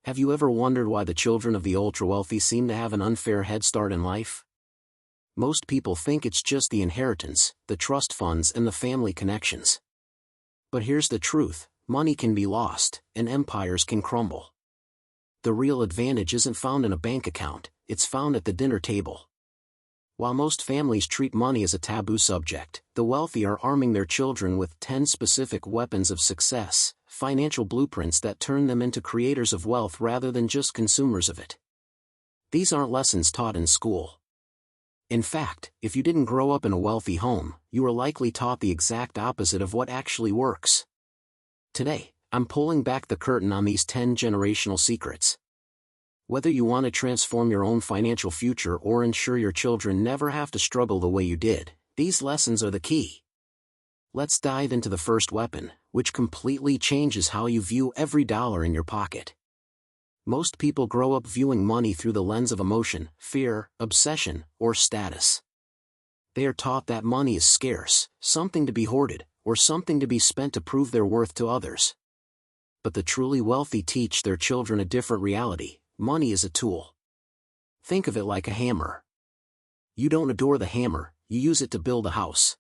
Have you ever wondered why the children of the ultra-wealthy seem to have an unfair head start in life? Most people think it's just the inheritance, the trust funds and the family connections. But here's the truth, money can be lost, and empires can crumble. The real advantage isn't found in a bank account, it's found at the dinner table. While most families treat money as a taboo subject, the wealthy are arming their children with 10 specific weapons of success, financial blueprints that turn them into creators of wealth rather than just consumers of it. These aren't lessons taught in school. In fact, if you didn't grow up in a wealthy home, you were likely taught the exact opposite of what actually works. Today, I'm pulling back the curtain on these 10 generational secrets. Whether you want to transform your own financial future or ensure your children never have to struggle the way you did, these lessons are the key. Let's dive into the first weapon, which completely changes how you view every dollar in your pocket. Most people grow up viewing money through the lens of emotion, fear, obsession, or status. They are taught that money is scarce, something to be hoarded, or something to be spent to prove their worth to others. But the truly wealthy teach their children a different reality. Money is a tool. Think of it like a hammer. You don't adore the hammer, you use it to build a house.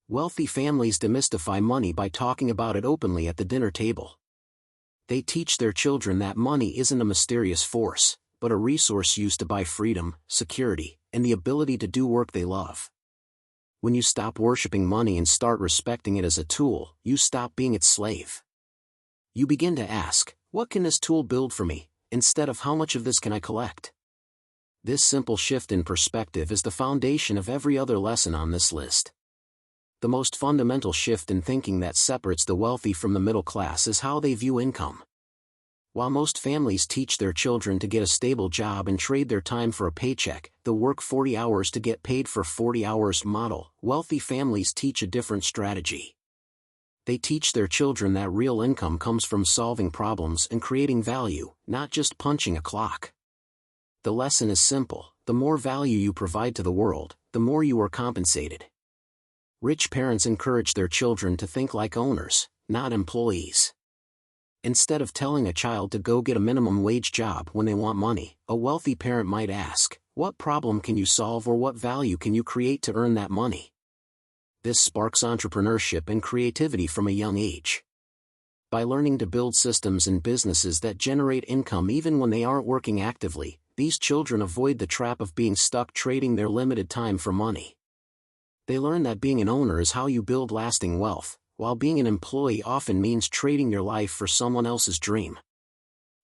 Wealthy families demystify money by talking about it openly at the dinner table. They teach their children that money isn't a mysterious force, but a resource used to buy freedom, security, and the ability to do work they love. When you stop worshiping money and start respecting it as a tool, you stop being its slave. You begin to ask, what can this tool build for me, instead of how much of this can I collect? This simple shift in perspective is the foundation of every other lesson on this list. The most fundamental shift in thinking that separates the wealthy from the middle class is how they view income. While most families teach their children to get a stable job and trade their time for a paycheck, the work 40 hours to get paid for 40 hours model, wealthy families teach a different strategy. They teach their children that real income comes from solving problems and creating value, not just punching a clock. The lesson is simple: the more value you provide to the world, the more you are compensated. Rich parents encourage their children to think like owners, not employees. Instead of telling a child to go get a minimum wage job when they want money, a wealthy parent might ask, what problem can you solve or what value can you create to earn that money? This sparks entrepreneurship and creativity from a young age. By learning to build systems and businesses that generate income even when they aren't working actively, these children avoid the trap of being stuck trading their limited time for money. They learn that being an owner is how you build lasting wealth, while being an employee often means trading your life for someone else's dream.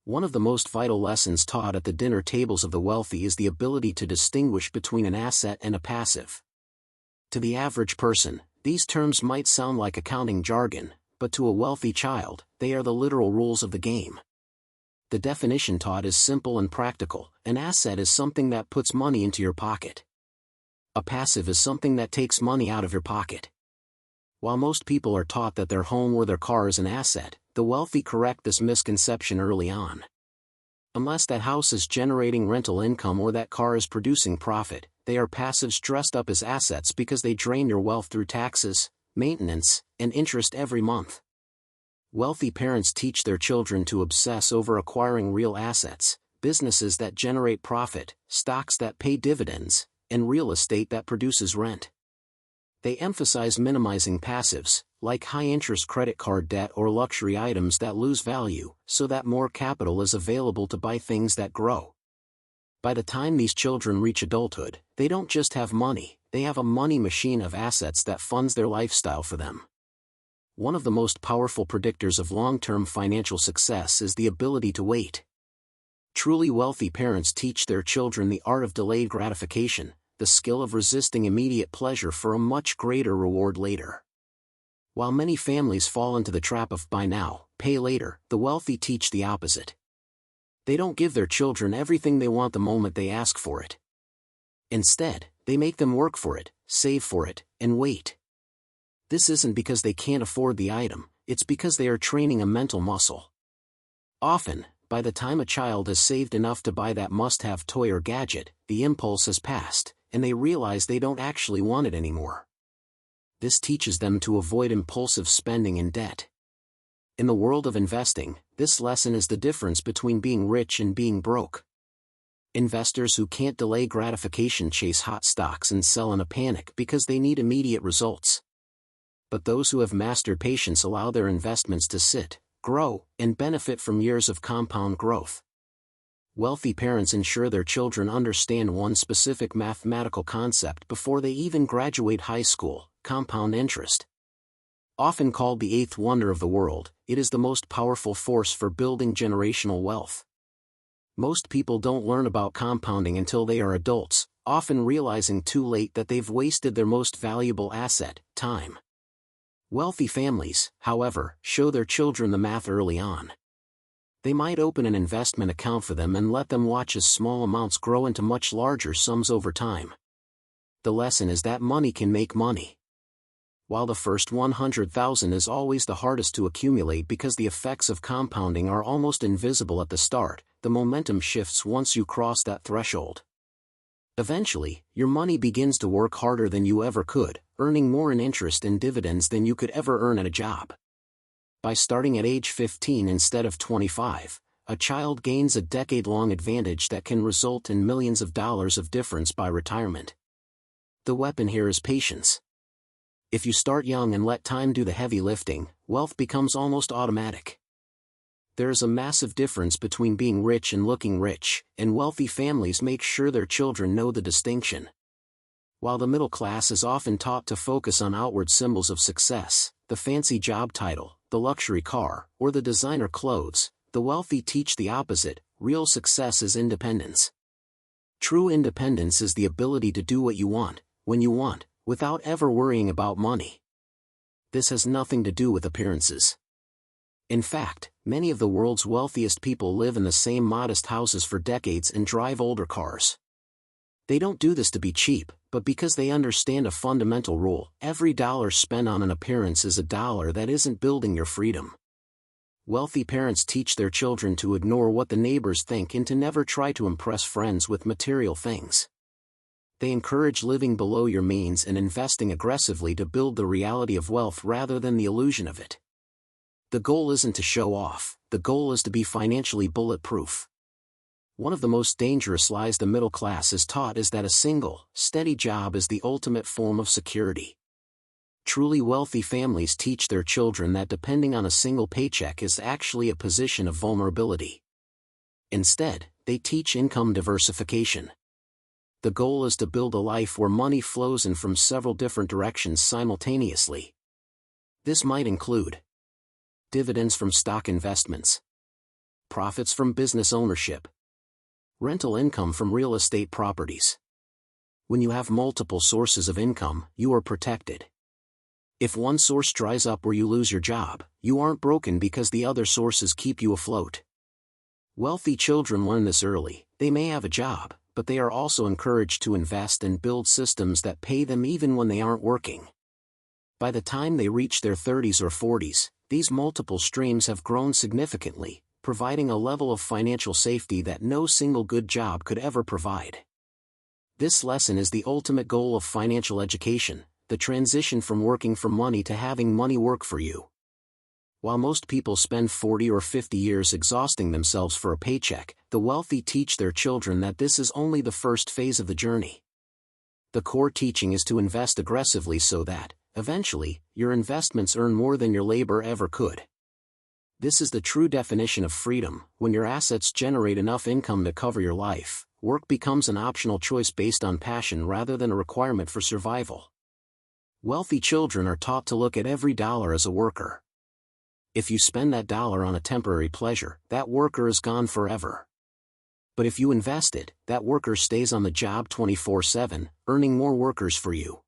One of the most vital lessons taught at the dinner tables of the wealthy is the ability to distinguish between an asset and a passive. To the average person, these terms might sound like accounting jargon, but to a wealthy child, they are the literal rules of the game. The definition taught is simple and practical: an asset is something that puts money into your pocket. A passive is something that takes money out of your pocket. While most people are taught that their home or their car is an asset, the wealthy correct this misconception early on. Unless that house is generating rental income or that car is producing profit, they are passives dressed up as assets because they drain your wealth through taxes, maintenance, and interest every month. Wealthy parents teach their children to obsess over acquiring real assets, businesses that generate profit, stocks that pay dividends, and real estate that produces rent. They emphasize minimizing passives, like high-interest credit card debt or luxury items that lose value, so that more capital is available to buy things that grow. By the time these children reach adulthood, they don't just have money, they have a money machine of assets that funds their lifestyle for them. One of the most powerful predictors of long-term financial success is the ability to wait. Truly wealthy parents teach their children the art of delayed gratification, the skill of resisting immediate pleasure for a much greater reward later. While many families fall into the trap of buy now, pay later, the wealthy teach the opposite. They don't give their children everything they want the moment they ask for it. Instead, they make them work for it, save for it, and wait. This isn't because they can't afford the item, it's because they are training a mental muscle. Often, by the time a child has saved enough to buy that must-have toy or gadget, the impulse has passed, and they realize they don't actually want it anymore. This teaches them to avoid impulsive spending and debt. In the world of investing, this lesson is the difference between being rich and being broke. Investors who can't delay gratification chase hot stocks and sell in a panic because they need immediate results. But those who have mastered patience allow their investments to sit, grow, and benefit from years of compound growth. Wealthy parents ensure their children understand one specific mathematical concept before they even graduate high school: compound interest. Often called the eighth wonder of the world, it is the most powerful force for building generational wealth. Most people don't learn about compounding until they are adults, often realizing too late that they've wasted their most valuable asset, time. Wealthy families, however, show their children the math early on. They might open an investment account for them and let them watch as small amounts grow into much larger sums over time. The lesson is that money can make money. While the first 100,000 is always the hardest to accumulate because the effects of compounding are almost invisible at the start, the momentum shifts once you cross that threshold. Eventually, your money begins to work harder than you ever could, earning more in interest and dividends than you could ever earn at a job. By starting at age 15 instead of 25, a child gains a decade-long advantage that can result in millions of dollars of difference by retirement. The weapon here is patience. If you start young and let time do the heavy lifting, wealth becomes almost automatic. There is a massive difference between being rich and looking rich, and wealthy families make sure their children know the distinction. While the middle class is often taught to focus on outward symbols of success, the fancy job title, the luxury car, or the designer clothes, the wealthy teach the opposite: real success is independence. True independence is the ability to do what you want, when you want, without ever worrying about money. This has nothing to do with appearances. In fact, many of the world's wealthiest people live in the same modest houses for decades and drive older cars. They don't do this to be cheap, but because they understand a fundamental rule: every dollar spent on an appearance is a dollar that isn't building your freedom. Wealthy parents teach their children to ignore what the neighbors think and to never try to impress friends with material things. They encourage living below your means and investing aggressively to build the reality of wealth rather than the illusion of it. The goal isn't to show off, the goal is to be financially bulletproof. One of the most dangerous lies the middle class is taught is that a single, steady job is the ultimate form of security. Truly wealthy families teach their children that depending on a single paycheck is actually a position of vulnerability. Instead, they teach income diversification. The goal is to build a life where money flows in from several different directions simultaneously. This might include dividends from stock investments, profits from business ownership, rental income from real estate properties. When you have multiple sources of income, you are protected. If one source dries up or you lose your job, you aren't broken because the other sources keep you afloat. Wealthy children learn this early. They may have a job, but they are also encouraged to invest and build systems that pay them even when they aren't working. By the time they reach their 30s or 40s, these multiple streams have grown significantly, providing a level of financial safety that no single good job could ever provide. This lesson is the ultimate goal of financial education: the transition from working for money to having money work for you. While most people spend 40 or 50 years exhausting themselves for a paycheck, the wealthy teach their children that this is only the first phase of the journey. The core teaching is to invest aggressively so that, eventually, your investments earn more than your labor ever could. This is the true definition of freedom: when your assets generate enough income to cover your life, work becomes an optional choice based on passion rather than a requirement for survival. Wealthy children are taught to look at every dollar as a worker. If you spend that dollar on a temporary pleasure, that worker is gone forever. But if you invest it, that worker stays on the job 24/7, earning more workers for you.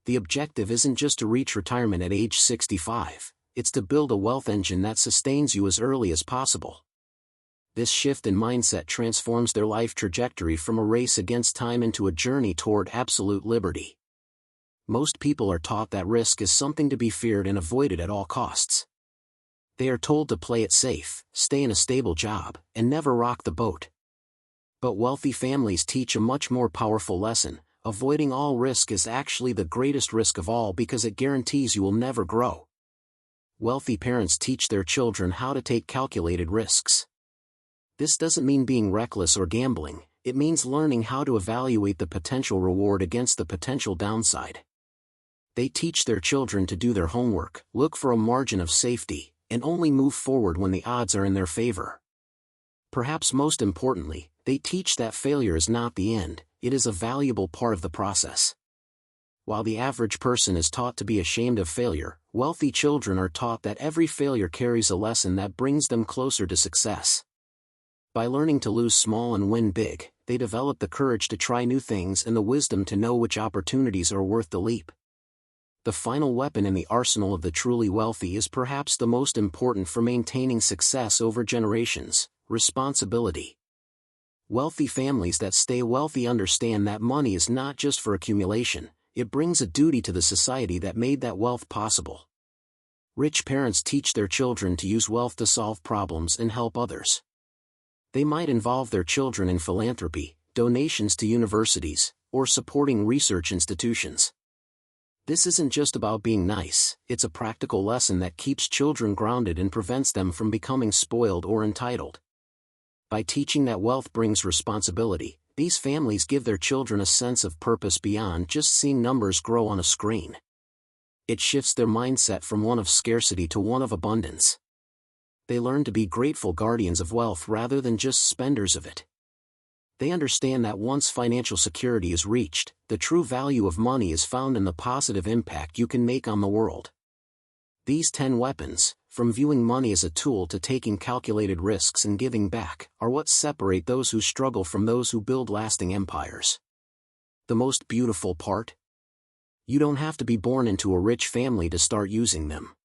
The objective isn't just to reach retirement at age 65, it's to build a wealth engine that sustains you as early as possible. This shift in mindset transforms their life trajectory from a race against time into a journey toward absolute liberty. Most people are taught that risk is something to be feared and avoided at all costs. They are told to play it safe, stay in a stable job, and never rock the boat. But wealthy families teach a much more powerful lesson: avoiding all risk is actually the greatest risk of all because it guarantees you will never grow. Wealthy parents teach their children how to take calculated risks. This doesn't mean being reckless or gambling, it means learning how to evaluate the potential reward against the potential downside. They teach their children to do their homework, look for a margin of safety, and only move forward when the odds are in their favor. Perhaps most importantly, they teach that failure is not the end, it is a valuable part of the process. While the average person is taught to be ashamed of failure, wealthy children are taught that every failure carries a lesson that brings them closer to success. By learning to lose small and win big, they develop the courage to try new things and the wisdom to know which opportunities are worth the leap. The final weapon in the arsenal of the truly wealthy is perhaps the most important for maintaining success over generations: responsibility. Wealthy families that stay wealthy understand that money is not just for accumulation, it brings a duty to the society that made that wealth possible. Rich parents teach their children to use wealth to solve problems and help others. They might involve their children in philanthropy, donations to universities, or supporting research institutions. This isn't just about being nice, it's a practical lesson that keeps children grounded and prevents them from becoming spoiled or entitled. By teaching that wealth brings responsibility, these families give their children a sense of purpose beyond just seeing numbers grow on a screen. It shifts their mindset from one of scarcity to one of abundance. They learn to be grateful guardians of wealth rather than just spenders of it. They understand that once financial security is reached, the true value of money is found in the positive impact you can make on the world. These 10 weapons, from viewing money as a tool to taking calculated risks and giving back, are what separate those who struggle from those who build lasting empires. The most beautiful part? You don't have to be born into a rich family to start using them.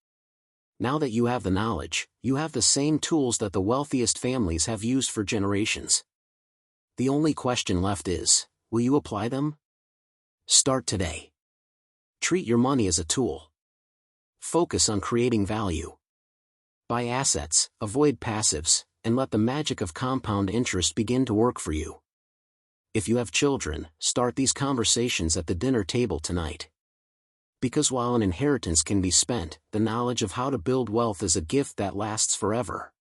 Now that you have the knowledge, you have the same tools that the wealthiest families have used for generations. The only question left is, will you apply them? Start today. Treat your money as a tool. Focus on creating value. Buy assets, avoid passives, and let the magic of compound interest begin to work for you. If you have children, start these conversations at the dinner table tonight. Because while an inheritance can be spent, the knowledge of how to build wealth is a gift that lasts forever.